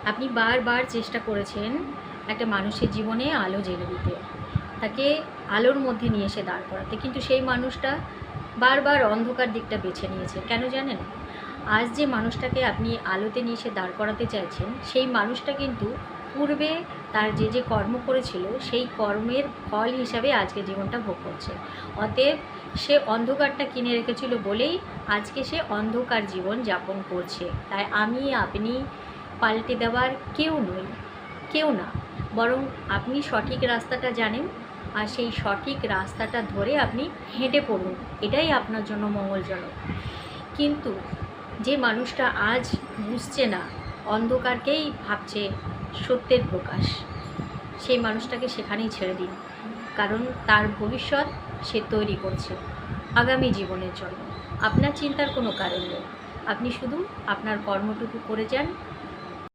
আপনি বারবার চেষ্টা করেছেন একটা মানুষের জীবনে আলো জ্বেলে দিতে, তাকে আলোর মধ্যে নিয়ে এসে দাঁড় করাতে, কিন্তু সেই মানুষটা বারবার অন্ধকার দিকটা বেছে নিয়েছে। কেন জানেন? আজ যে মানুষটাকে আপনি আলোতে নিয়ে এসে দাঁড় করাতে চাইছেন, সেই মানুষটা কিন্তু পূর্বে তার যে যে কর্ম করেছিল সেই কর্মের ফল হিসাবে আজকে জীবনটা ভোগ করছে। অতএব সে অন্ধকারটা কিনে রেখেছিল বলেই আজকে সে অন্ধকার জীবন যাপন করছে। তাই আমি আপনি পাল্টে দেওয়ার কেউ নই, কেউ না, বরং আপনি সঠিক রাস্তাটা জানেন, আর সেই সঠিক রাস্তাটা ধরে আপনি হেঁটে পড়ুন, এটাই আপনার জন্য মঙ্গলজনক। কিন্তু যে মানুষটা আজ বুঝছে না, অন্ধকারকেই ভাবছে সত্যের প্রকাশ, সেই মানুষটাকে সেখানেই ছেড়ে দিন। কারণ তার ভবিষ্যৎ সে তৈরি করছে আগামী জীবনের জন্য। আপনার চিন্তার কোনো কারণ নেই, আপনি শুধু আপনার কর্মটুকু করে যান,